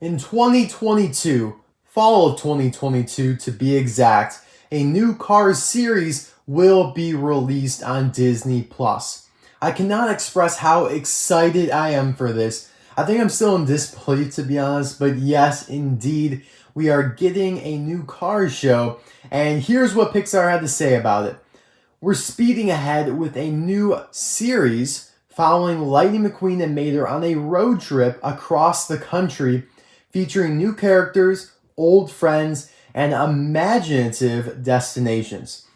In 2022, fall of 2022 to be exact, a new Cars series will be released on Disney+. I cannot express how excited I am for this. I think I'm still in disbelief, to be honest, but yes, indeed, we are getting a new Cars show, and here's what Pixar had to say about it. We're speeding ahead with a new series following Lightning McQueen and Mater on a road trip across the country, featuring new characters, old friends, and imaginative destinations.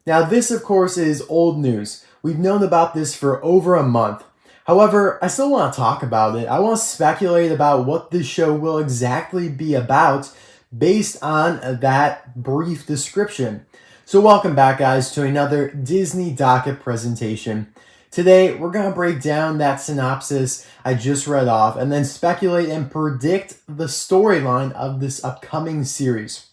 Now, this, of course, is old news. We've known about this for over a month. However, I still want to talk about it. I want to speculate about what this show will exactly be about based on that brief description. So welcome back, guys, to another Disney Docket presentation. Today, we're going to break down that synopsis I just read off and then speculate and predict the storyline of this upcoming series.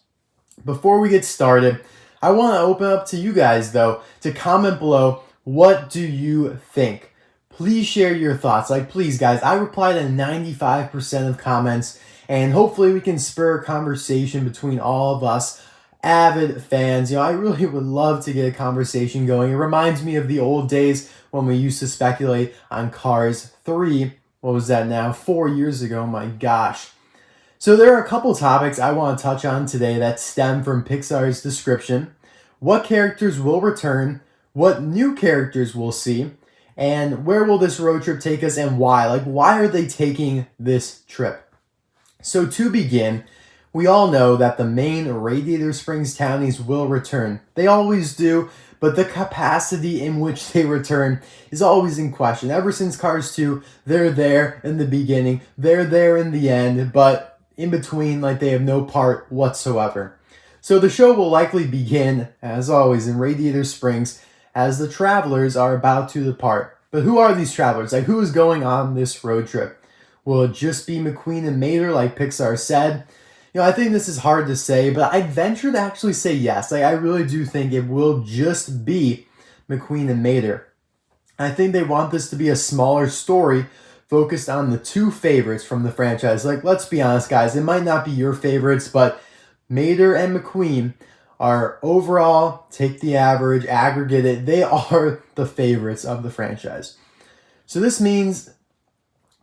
Before we get started, I want to open up to you guys, though, to comment below, what do you think? Please share your thoughts. Please, guys, I reply to 95% of comments, and hopefully we can spur a conversation between all of us avid fans. I really would love to get a conversation going. It reminds me of the old days when we used to speculate on Cars 3. What was that now? 4 years ago, my gosh. So there are a couple topics I want to touch on today that stem from Pixar's description. What characters will return, what new characters we'll see, and where will this road trip take us and why? Why are they taking this trip? So to begin, we all know that the main Radiator Springs townies will return. They always do, but the capacity in which they return is always in question. Ever since Cars 2, they're there in the beginning, they're there in the end, but in between, they have no part whatsoever. So the show will likely begin, as always, in Radiator Springs as the travelers are about to depart. But who are these travelers? Who is going on this road trip? Will it just be McQueen and Mater, like Pixar said? I think this is hard to say, but I'd venture to actually say yes. I really do think it will just be McQueen and Mater. I think they want this to be a smaller story focused on the two favorites from the franchise. Let's be honest, guys, it might not be your favorites, but Mater and McQueen are overall, take the average, aggregate it, they are the favorites of the franchise. So this means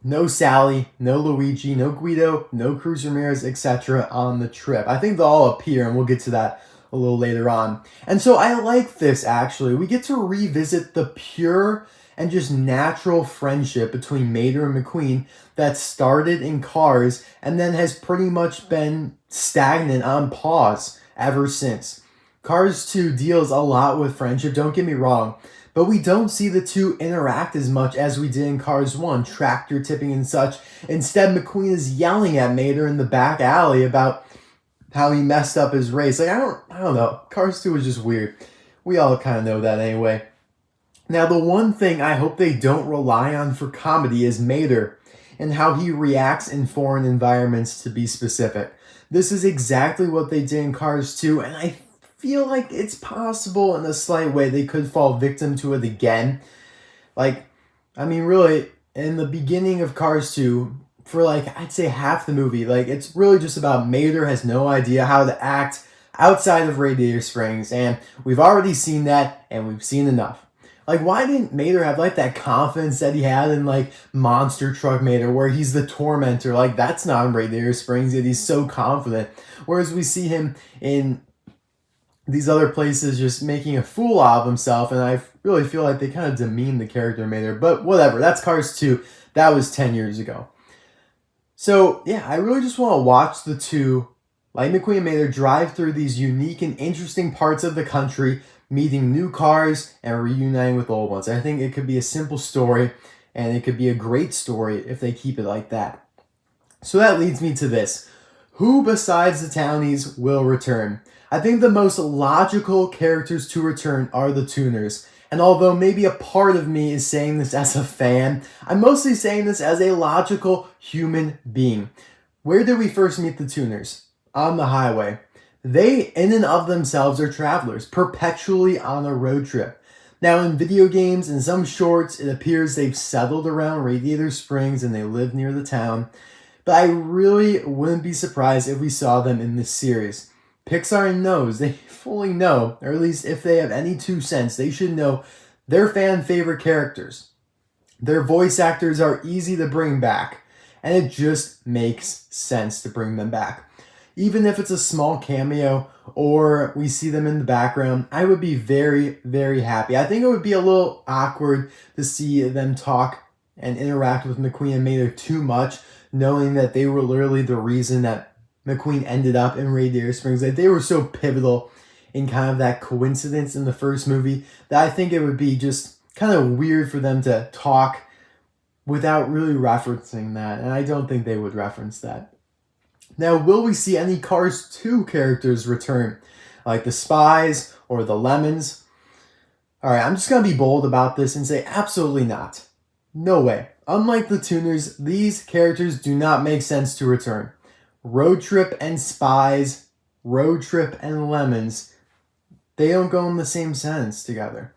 no Sally, no Luigi, no Guido, no Cruz Ramirez, etc. on the trip. I think they'll all appear, and we'll get to that a little later on. And so I like this, actually. We get to revisit the pure and just natural friendship between Mater and McQueen that started in Cars and then has pretty much been stagnant on pause ever since. Cars 2 deals a lot with friendship, don't get me wrong, but we don't see the two interact as much as we did in Cars 1, tractor tipping and such. Instead, McQueen is yelling at Mater in the back alley about how he messed up his race. I don't know. Cars 2 was just weird. We all kind of know that anyway. Now, the one thing I hope they don't rely on for comedy is Mater and how he reacts in foreign environments, to be specific. This is exactly what they did in Cars 2, and I feel like it's possible in a slight way they could fall victim to it again. Really, in the beginning of Cars 2, for I'd say half the movie, it's really just about Mater has no idea how to act outside of Radiator Springs, and we've already seen that, and we've seen enough. Why didn't Mater have that confidence that he had in Monster Truck Mater, where he's the tormentor? That's not in Radiator Springs, yet he's so confident. Whereas we see him in these other places just making a fool out of himself, and I really feel like they kind of demean the character Mater. But whatever, that's Cars 2. That was 10 years ago. So yeah, I really just want to watch the two, Lightning McQueen and Mater, drive through these unique and interesting parts of the country, meeting new cars and reuniting with old ones. I think it could be a simple story, and it could be a great story if they keep it like that. So that leads me to this. Who besides the townies will return? I think the most logical characters to return are the tuners. And although maybe a part of me is saying this as a fan, I'm mostly saying this as a logical human being. Where did we first meet the tuners? On the highway. They, in and of themselves, are travelers, perpetually on a road trip. Now, in video games and some shorts, it appears they've settled around Radiator Springs and they live near the town. but I really wouldn't be surprised if we saw them in this series. Pixar knows, they fully know, or at least if they have any 2 cents, they should know their fan favorite characters. Their voice actors are easy to bring back, and it just makes sense to bring them back. Even if it's a small cameo or we see them in the background, I would be very, very happy. I think it would be a little awkward to see them talk and interact with McQueen and Mater too much, knowing that they were literally the reason that McQueen ended up in Radiator Springs. Like, they were so pivotal in kind of that coincidence in the first movie that I think it would be just kind of weird for them to talk without really referencing that, and I don't think they would reference that. Now, will we see any Cars 2 characters return, like the Spies or the Lemons? Alright, I'm just going to be bold about this and say absolutely not. No way. Unlike the Tuners, these characters do not make sense to return. Road Trip and Spies, Road Trip and Lemons, they don't go in the same sentence together.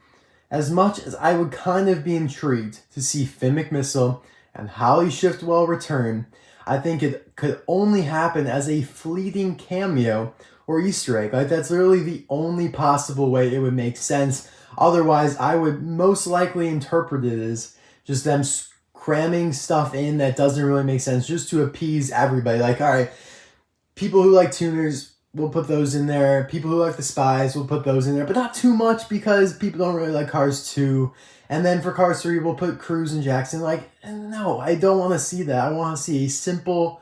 As much as I would kind of be intrigued to see Finn McMissile and Holly Shiftwell return, I think it could only happen as a fleeting cameo or Easter egg. Like, that's literally the only possible way it would make sense. Otherwise, I would most likely interpret it as just them cramming stuff in that doesn't really make sense just to appease everybody. Like, all right, people who like Tuners, we'll put those in there. People who like the Spies, we'll put those in there. But not too much because people don't really like Cars 2. And then for Cars 3, we'll put Cruise and Jackson. Like, no, I don't want to see that. I want to see a simple,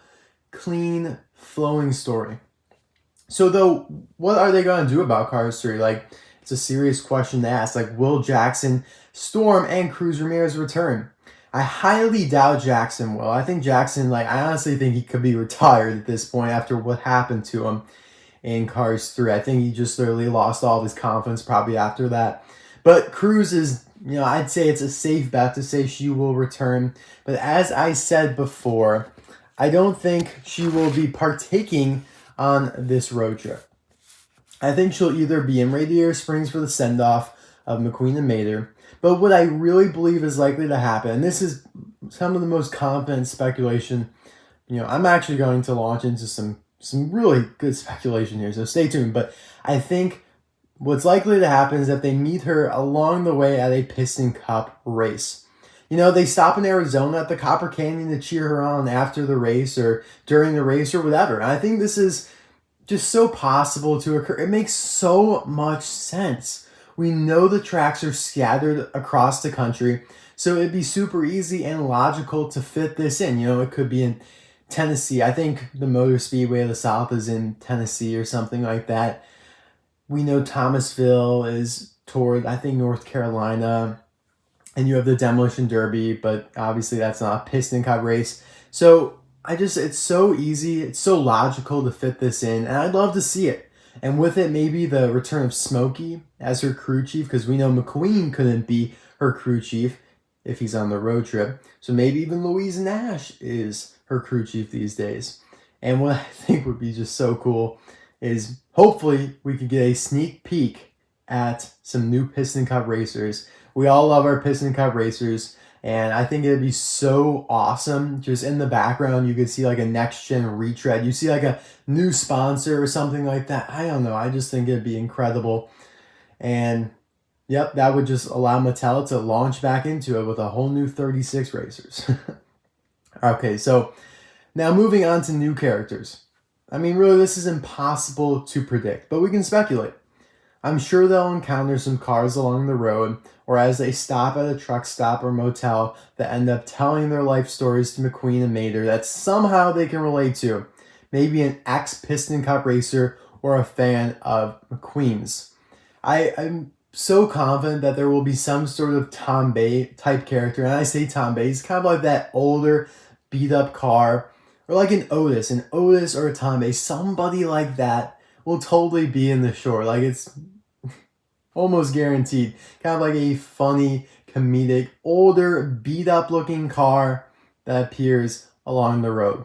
clean, flowing story. So, though, what are they going to do about Cars 3? Like, it's a serious question to ask. Like, will Jackson, Storm, and Cruz Ramirez return? I highly doubt Jackson will. I think Jackson, I honestly think he could be retired at this point after what happened to him in Cars 3. I think he just literally lost all of his confidence probably after that. But Cruz is, I'd say it's a safe bet to say she will return. But as I said before, I don't think she will be partaking on this road trip. I think she'll either be in Radiator Springs for the send-off of McQueen and Mater. But what I really believe is likely to happen, and this is some of the most confident speculation, I'm actually going to launch into some really good speculation here, so stay tuned. But I think what's likely to happen is that they meet her along the way at a Piston Cup race. They stop in Arizona at the Copper Canyon to cheer her on after the race or during the race or whatever. And I think this is just so possible to occur. It makes so much sense. We know the tracks are scattered across the country, so it'd be super easy and logical to fit this in. It could be in Tennessee. I think the Motor Speedway of the South is in Tennessee or something like that. We know Thomasville is toward, I think, North Carolina. And you have the Demolition Derby, but obviously that's not a Piston Cup race. So it's so easy, it's so logical to fit this in, and I'd love to see it. And with it, maybe the return of Smokey as her crew chief, because we know McQueen couldn't be her crew chief if he's on the road trip. So maybe even Louise Nash is her crew chief these days. And what I think would be just so cool is hopefully we could get a sneak peek at some new Piston Cup racers. We all love our Piston Cup racers, and I think it'd be so awesome. Just in the background, you could see a next-gen retread. You see a new sponsor or something like that. I don't know. I just think it'd be incredible. And, yep, that would just allow Mattel to launch back into it with a whole new 36 racers. Okay, so now moving on to new characters. I mean, really, this is impossible to predict, but we can speculate. I'm sure they'll encounter some cars along the road, or as they stop at a truck stop or motel that end up telling their life stories to McQueen and Mater that somehow they can relate to. Maybe an ex-Piston Cup racer or a fan of McQueen's. I'm so confident that there will be some sort of Tom Bay type character, and I say Tom Bay, he's kind of like that older, beat-up car, or like an Otis or a Tom Bay, somebody like that will totally be in the short. It's almost guaranteed. Kind of like a funny, comedic, older, beat-up looking car that appears along the road.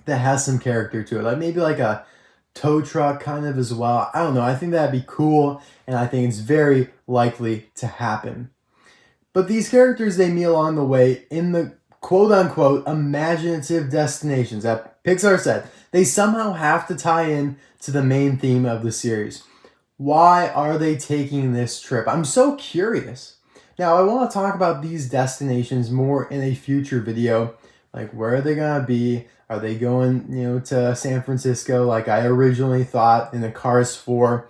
That has some character to it. Maybe a tow truck kind of as well. I don't know. I think that'd be cool, and I think it's very likely to happen. But these characters they meet along the way in the quote unquote imaginative destinations that Pixar said they somehow have to tie in to the main theme of the series. Why are they taking this trip? I'm so curious. Now, I want to talk about these destinations more in a future video. Like, where are they going to be? Are they going, to San Francisco like I originally thought in the Cars 4?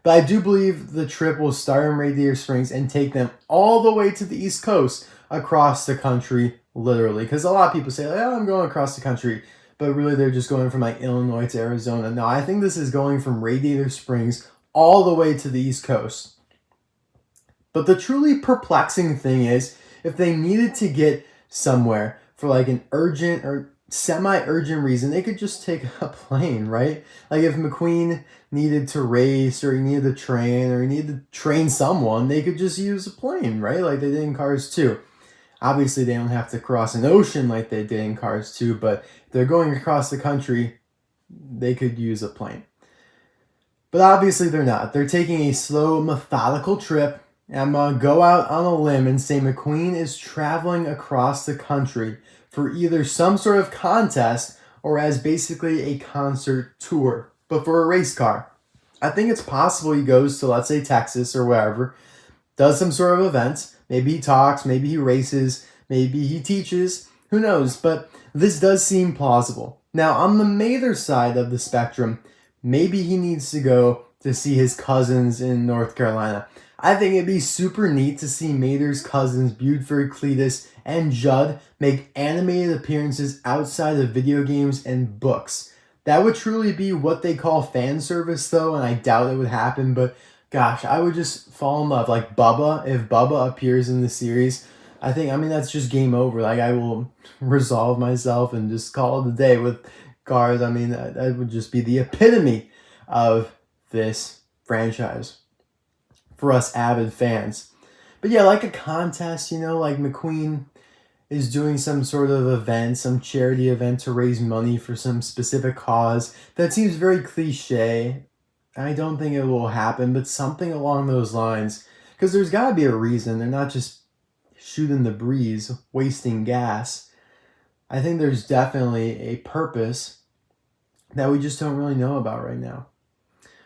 But I do believe the trip will start in Radiator Springs and take them all the way to the East Coast across the country, literally. Because a lot of people say, oh, I'm going across the country. But really, they're just going from like Illinois to Arizona. No, I think this is going from Radiator Springs all the way to the East Coast. But the truly perplexing thing is, if they needed to get somewhere for like an urgent or semi-urgent reason, they could just take a plane, right? Like if McQueen needed to race or he needed to train or he needed to train someone, they could just use a plane, right? Like they did in Cars 2. Obviously, they don't have to cross an ocean like they did in Cars 2, but if they're going across the country, they could use a plane. But obviously, they're not. They're taking a slow, methodical trip. And I'm going to go out on a limb and say McQueen is traveling across the country for either some sort of contest or as basically a concert tour, but for a race car. I think it's possible he goes to, let's say, Texas or wherever, does some sort of event. Maybe he talks, maybe he races, maybe he teaches, who knows, but this does seem plausible. Now, on the Mater side of the spectrum, maybe he needs to go to see his cousins in North Carolina. I think it'd be super neat to see Mater's cousins, Buford, Cletus, and Judd make animated appearances outside of video games and books. That would truly be what they call fan service, though, and I doubt it would happen, but gosh, I would just fall in love. Like Bubba, if Bubba appears in the series, that's just game over. Like, I will resolve myself and just call it a day with Cars. That would just be the epitome of this franchise for us avid fans. But yeah, like a contest, like McQueen is doing some sort of event, some charity event to raise money for some specific cause. That seems very cliche. I don't think it will happen, but something along those lines. Because there's got to be a reason. They're not just shooting the breeze, wasting gas. I think there's definitely a purpose that we just don't really know about right now.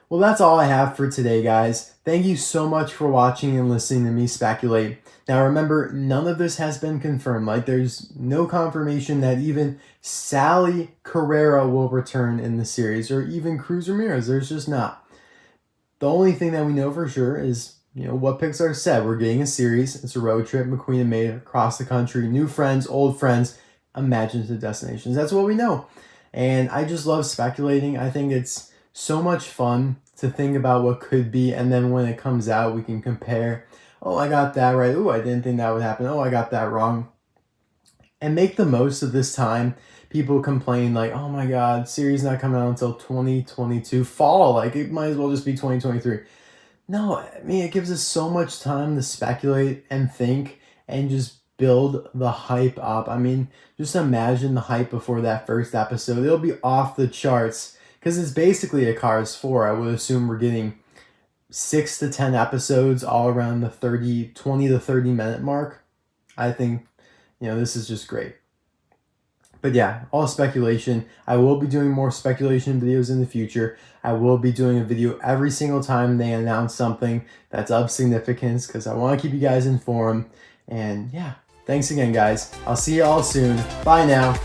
Well, that's all I have for today, guys. Thank you so much for watching and listening to me speculate. Now, remember, none of this has been confirmed. Like, there's no confirmation that even Sally Carrera will return in the series, or even Cruz Ramirez. There's just not. The only thing that we know for sure is, what Pixar said. We're getting a series. It's a road trip, McQueen and Mater, across the country. New friends, old friends, imaginative destinations. That's what we know. And I just love speculating. I think it's so much fun to think about what could be, and then when it comes out, we can compare. Oh, I got that right. Oh, I didn't think that would happen. Oh, I got that wrong. And make the most of this time. People complain like, oh my God, series not coming out until 2022 fall. Like, it might as well just be 2023. No, it gives us so much time to speculate and think and just build the hype up. Just imagine the hype before that first episode. It'll be off the charts. Because it's basically a Cars 4. I would assume we're getting 6 to 10 episodes all around the 20 to 30 minute mark. I think, this is just great. But yeah, all speculation. I will be doing more speculation videos in the future. I will be doing a video every single time they announce something that's of significance, because I want to keep you guys informed. And yeah, thanks again, guys. I'll see you all soon. Bye now.